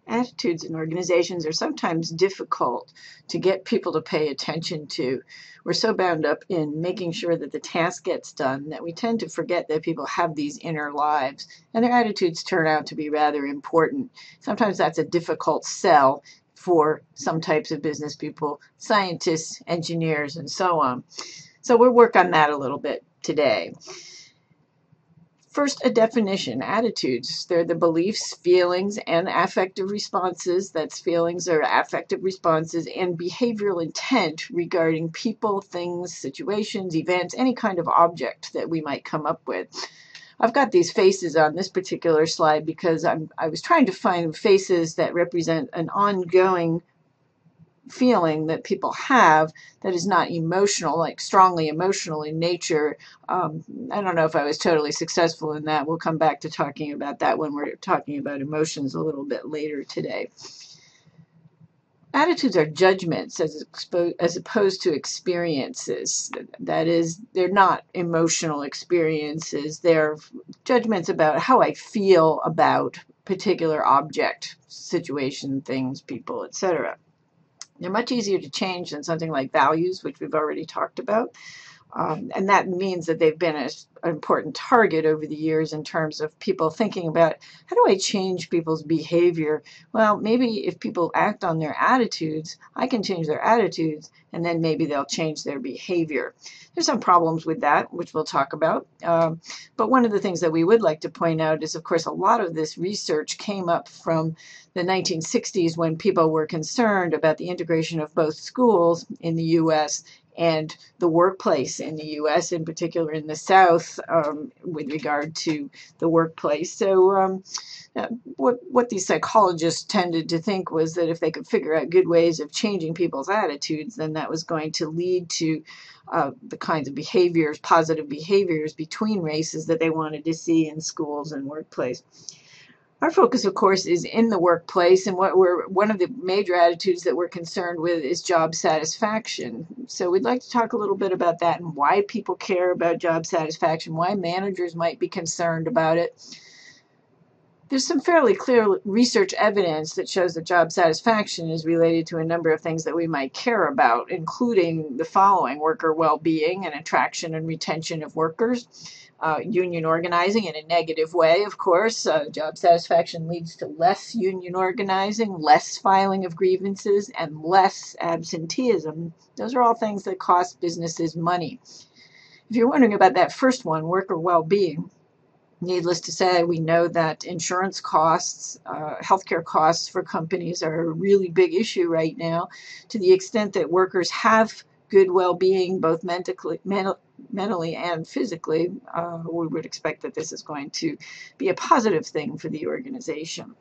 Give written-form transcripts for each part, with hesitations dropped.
Attitudes in organizations are sometimes difficult to get people to pay attention to. We're so bound up in making sure that the task gets done that we tend to forget that people have these inner lives, and their attitudes turn out to be rather important. Sometimes that's a difficult sell for some types of business people, scientists, engineers, and so on. So we'll work on that a little bit today. First, a definition. Attitudes. They're the beliefs, feelings, and affective responses. That's feelings or affective responses and behavioral intent regarding people, things, situations, events, any kind of object that we might come up with. I've got these faces on this particular slide because I was trying to find faces that represent an ongoing feeling that people have that is not emotional, like strongly emotional in nature. I don't know if I was totally successful in that. We'll come back to talking about that when we're talking about emotions a little bit later today. Attitudes are judgments as opposed to experiences. That is, they're not emotional experiences. They're judgments about how I feel about particular object, situation, things, people, etc. They're much easier to change than something like values, which we've already talked about. And that means that they've been an important target over the years in terms of people thinking about, how do I change people's behavior? Well, maybe if people act on their attitudes, I can change their attitudes, and then maybe they'll change their behavior. There's some problems with that, which we'll talk about. But one of the things that we would like to point out is, of course, a lot of this research came up from the 1960s when people were concerned about the integration of both schools in the U.S. and the workplace in the U.S., in particular in the South, with regard to the workplace. So what these psychologists tended to think was that if they could figure out good ways of changing people's attitudes, then that was going to lead to the kinds of behaviors, positive behaviors between races that they wanted to see in schools and workplace. Our focus, of course, is in the workplace, and one of the major attitudes that we're concerned with is job satisfaction. So we'd like to talk a little bit about that and why people care about job satisfaction, why managers might be concerned about it. There's some fairly clear research evidence that shows that job satisfaction is related to a number of things that we might care about, including the following: worker well-being and attraction and retention of workers, union organizing in a negative way, of course. Job satisfaction leads to less union organizing, less filing of grievances, and less absenteeism. Those are all things that cost businesses money. If you're wondering about that first one, worker well-being, needless to say, we know that insurance costs, healthcare costs for companies are a really big issue right now. To the extent that workers have good well-being, both mentally and physically, we would expect that this is going to be a positive thing for the organization.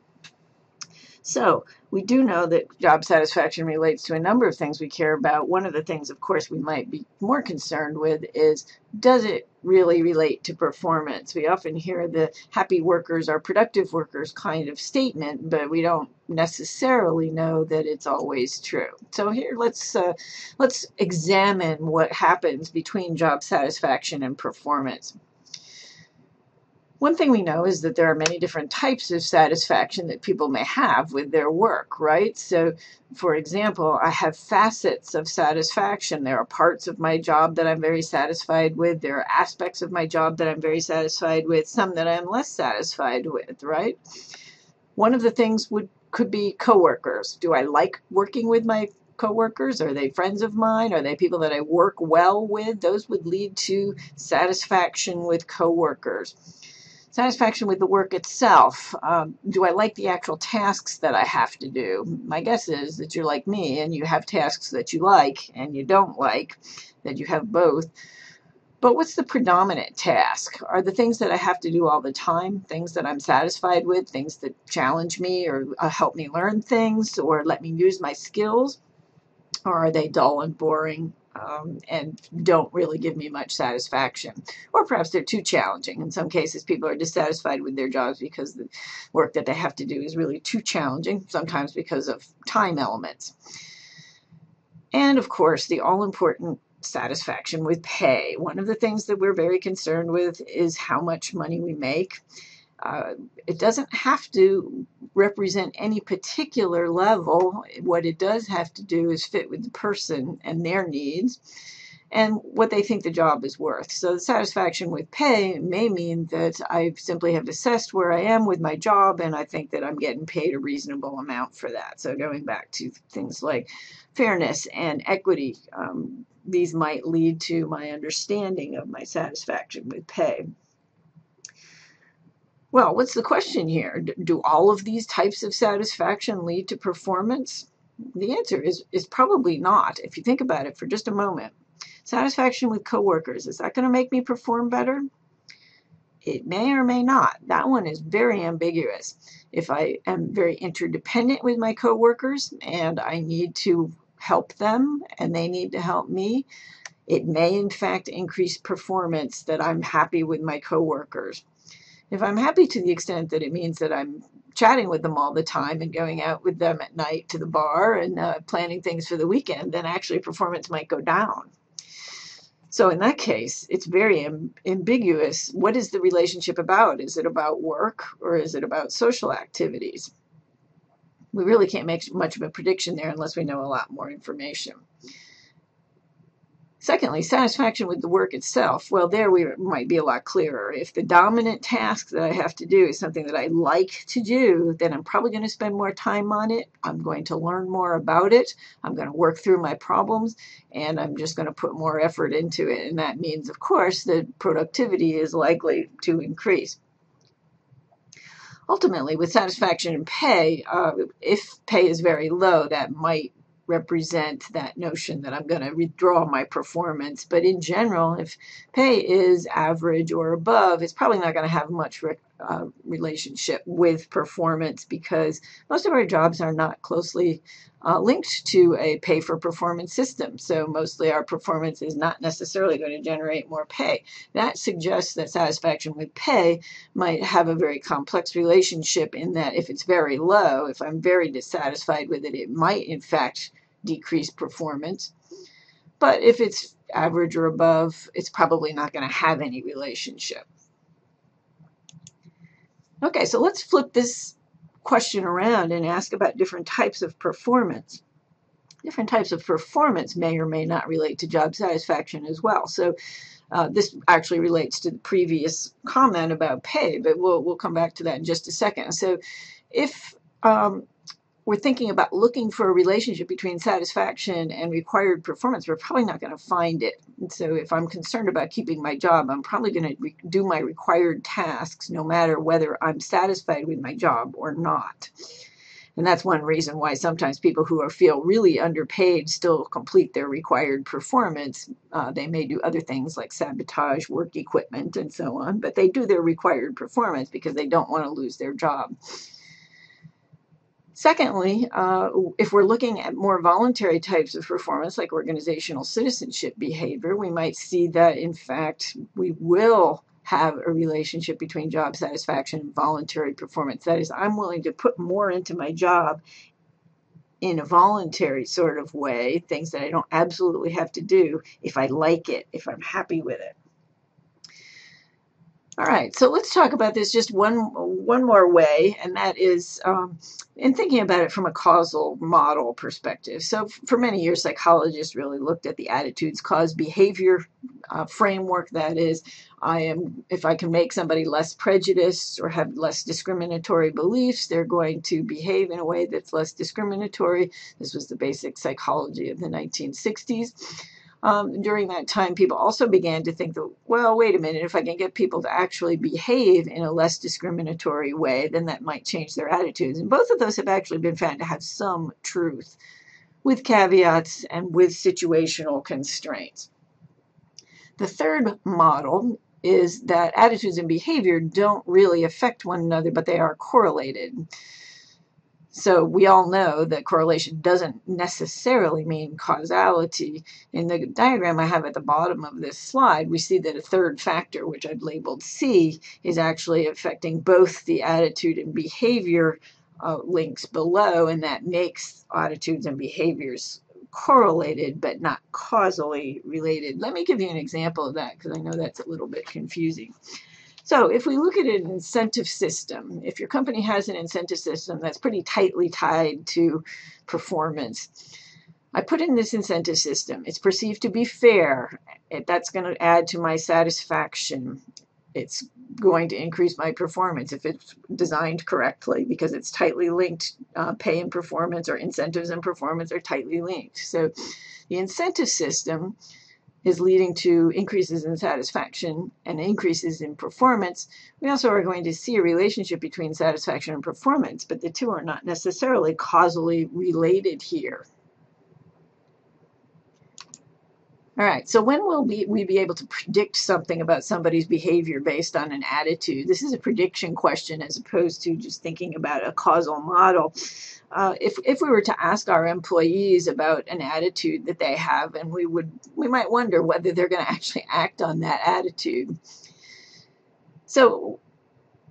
So we do know that job satisfaction relates to a number of things we care about. One of the things, of course, we might be more concerned with is, does it really relate to performance? We often hear the happy workers are productive workers kind of statement, but we don't necessarily know that it's always true. So here, let's examine what happens between job satisfaction and performance. One thing we know is that there are many different types of satisfaction that people may have with their work, right? So, for example, I have facets of satisfaction. There are parts of my job that I'm very satisfied with. There are aspects of my job that I'm very satisfied with, some that I'm less satisfied with, right? One of the things could be coworkers. Do I like working with my coworkers? Are they friends of mine? Are they people that I work well with? Those would lead to satisfaction with coworkers. Satisfaction with the work itself. Do I like the actual tasks that I have to do? My guess is that you're like me and you have tasks that you like and you don't like, that you have both. But what's the predominant task? Are the things that I have to do all the time things that I'm satisfied with, things that challenge me or help me learn things or let me use my skills? Or are they dull and boring and don't really give me much satisfaction? Or perhaps they're too challenging. In some cases, people are dissatisfied with their jobs because the work that they have to do is really too challenging, sometimes because of time elements. And of course, the all-important satisfaction with pay. One of the things that we're very concerned with is how much money we make. It doesn't have to represent any particular level. What it does have to do is fit with the person and their needs and what they think the job is worth. So the satisfaction with pay may mean that I simply have assessed where I am with my job and I think that I'm getting paid a reasonable amount for that. So going back to things like fairness and equity, these might lead to my understanding of my satisfaction with pay. Well, what's the question here? Do all of these types of satisfaction lead to performance? The answer is probably not, if you think about it for just a moment. Satisfaction with coworkers, is that going to make me perform better? It may or may not. That one is very ambiguous. If I am very interdependent with my coworkers and I need to help them and they need to help me, it may in fact increase performance that I'm happy with my coworkers. If I'm happy to the extent that it means that I'm chatting with them all the time and going out with them at night to the bar and planning things for the weekend, then actually performance might go down. So in that case, it's very ambiguous. What is the relationship about? Is it about work or is it about social activities? We really can't make much of a prediction there unless we know a lot more information. Secondly, satisfaction with the work itself. Well, there we might be a lot clearer. If the dominant task that I have to do is something that I like to do, then I'm probably going to spend more time on it. I'm going to learn more about it. I'm going to work through my problems, and I'm just going to put more effort into it. And that means, of course, that productivity is likely to increase. Ultimately, with satisfaction and pay, if pay is very low, that might represent that notion that I'm going to withdraw my performance. But in general, if pay is average or above, it's probably not going to have much relationship with performance because most of our jobs are not closely linked to a pay for performance system. So mostly our performance is not necessarily going to generate more pay. That suggests that satisfaction with pay might have a very complex relationship in that if it's very low, if I'm very dissatisfied with it, it might in fact decrease performance. But if it's average or above, it's probably not going to have any relationship. Okay, so let's flip this question around and ask about different types of performance. Different types of performance may or may not relate to job satisfaction as well. So this actually relates to the previous comment about pay, but we'll come back to that in just a second. So if we're thinking about looking for a relationship between satisfaction and required performance, we're probably not going to find it. And so if I'm concerned about keeping my job, I'm probably going to do my required tasks no matter whether I'm satisfied with my job or not. And that's one reason why sometimes people who feel really underpaid still complete their required performance. They may do other things like sabotage work equipment and so on, but they do their required performance because they don't want to lose their job. Secondly, if we're looking at more voluntary types of performance, like organizational citizenship behavior, we might see that, in fact, we will have a relationship between job satisfaction and voluntary performance. That is, I'm willing to put more into my job in a voluntary sort of way, things that I don't absolutely have to do, if I like it, if I'm happy with it. All right, so let's talk about this just one more way, and that is in thinking about it from a causal model perspective. So for many years, psychologists really looked at the attitudes cause behavior framework. That is, if I can make somebody less prejudiced or have less discriminatory beliefs, they're going to behave in a way that's less discriminatory. This was the basic psychology of the 1960s. During that time, people also began to think that, well, wait a minute, if I can get people to actually behave in a less discriminatory way, then that might change their attitudes. And both of those have actually been found to have some truth, with caveats and with situational constraints. The third model is that attitudes and behavior don't really affect one another, but they are correlated. So we all know that correlation doesn't necessarily mean causality. In the diagram I have at the bottom of this slide, we see that a third factor, which I've labeled C, is actually affecting both the attitude and behavior links below, and that makes attitudes and behaviors correlated but not causally related. Let me give you an example of that because I know that's a little bit confusing. So if we look at an incentive system, if your company has an incentive system that's pretty tightly tied to performance, I put in this incentive system. It's perceived to be fair. That's going to add to my satisfaction. It's going to increase my performance if it's designed correctly because it's tightly linked. Pay and performance, or incentives and performance, are tightly linked. So the incentive system is leading to increases in satisfaction and increases in performance. We also are going to see a relationship between satisfaction and performance, but the two are not necessarily causally related here. All right, so when will we be able to predict something about somebody's behavior based on an attitude? This is a prediction question as opposed to just thinking about a causal model. If we were to ask our employees about an attitude that they have, and we might wonder whether they're going to actually act on that attitude. So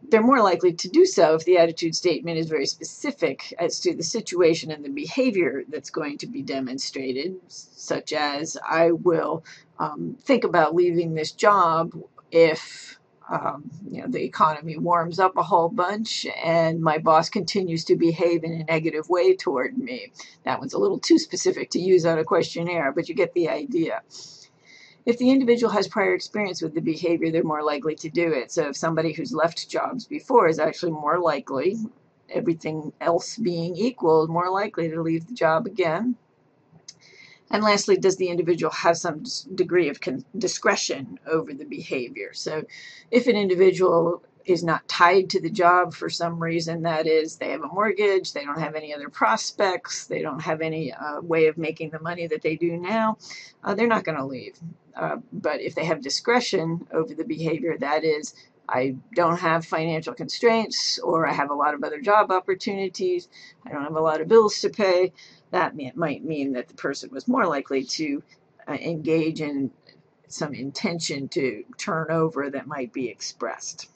they're more likely to do so if the attitude statement is very specific as to the situation and the behavior that's going to be demonstrated, such as, I will think about leaving this job if the economy warms up a whole bunch and my boss continues to behave in a negative way toward me. That one's a little too specific to use on a questionnaire, but you get the idea. If the individual has prior experience with the behavior, they're more likely to do it. So if somebody who's left jobs before is actually more likely, everything else being equal, more likely to leave the job again. And lastly, does the individual have some degree of discretion over the behavior? So if an individual is not tied to the job for some reason, that is, they have a mortgage, they don't have any other prospects, they don't have any way of making the money that they do now, they're not going to leave. But if they have discretion over the behavior, that is, I don't have financial constraints, or I have a lot of other job opportunities, I don't have a lot of bills to pay, that might mean that the person was more likely to engage in some intention to turn over that might be expressed.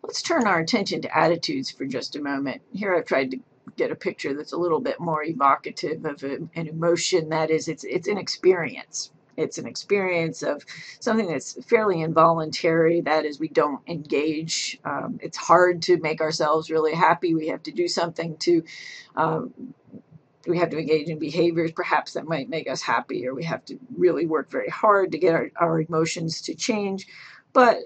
Let's turn our attention to attitudes for just a moment. Here I've tried to get a picture that's a little bit more evocative of an emotion. That is, it's an experience. It's an experience of something that's fairly involuntary. That is, we don't engage. It's hard to make ourselves really happy. We have to do something to, we have to engage in behaviors perhaps that might make us happy, or we have to really work very hard to get our emotions to change. But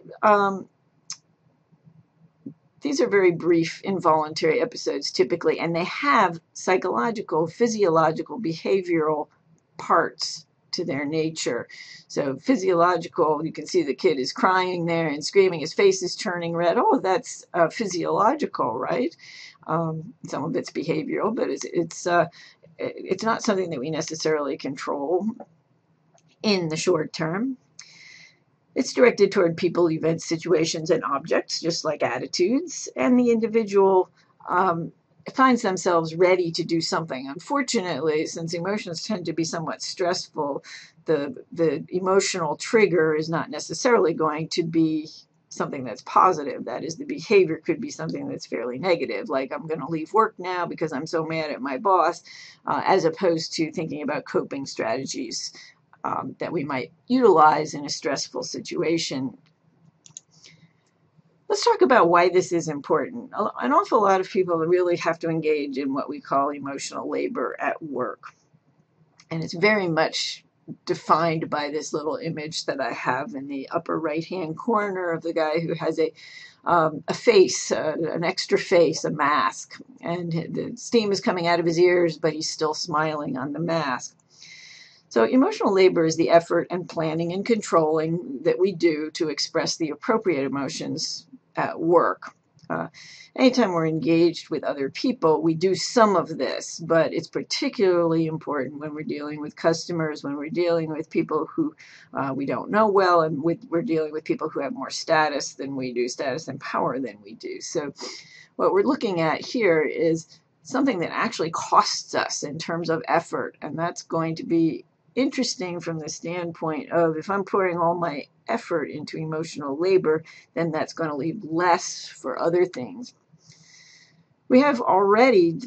these are very brief, involuntary episodes typically, and they have psychological, physiological, behavioral parts to their nature. So physiological, you can see the kid is crying there and screaming, his face is turning red. Oh, that's physiological, right? Some of it's behavioral, but it's not something that we necessarily control in the short term. It's directed toward people, events, situations, and objects, just like attitudes, and the individual finds themselves ready to do something. Unfortunately, since emotions tend to be somewhat stressful, the emotional trigger is not necessarily going to be something that's positive. That is, the behavior could be something that's fairly negative, like I'm going to leave work now because I'm so mad at my boss, as opposed to thinking about coping strategies that we might utilize in a stressful situation. Let's talk about why this is important. An awful lot of people really have to engage in what we call emotional labor at work. And it's very much defined by this little image that I have in the upper right-hand corner of the guy who has a face, an extra face, a mask. And the steam is coming out of his ears, but he's still smiling on the mask. So emotional labor is the effort and planning and controlling that we do to express the appropriate emotions at work. Anytime we're engaged with other people, we do some of this, but it's particularly important when we're dealing with customers, when we're dealing with people who we don't know well, and we're dealing with people who have more status than we do, status and power than we do. So what we're looking at here is something that actually costs us in terms of effort, and that's going to be interesting from the standpoint of, if I'm pouring all my effort into emotional labor, then that's going to leave less for other things. We have already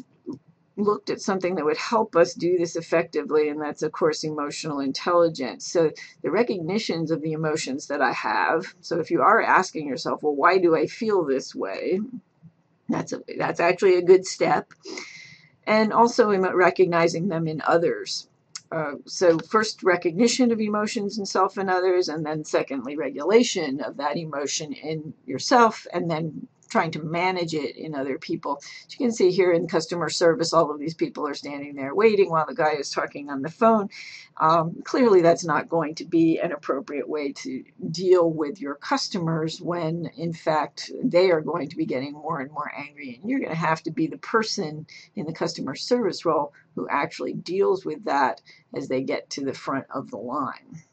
looked at something that would help us do this effectively, and that's, of course, emotional intelligence. So the recognitions of the emotions that I have. So if you are asking yourself, well, why do I feel this way? That's actually a good step. And also recognizing them in others. So first, recognition of emotions in self and others, and then secondly, regulation of that emotion in yourself, and then trying to manage it in other people. As you can see here in customer service, all of these people are standing there waiting while the guy is talking on the phone. Clearly, that's not going to be an appropriate way to deal with your customers when, in fact, they are going to be getting more and more angry. And you're going to have to be the person in the customer service role who actually deals with that as they get to the front of the line.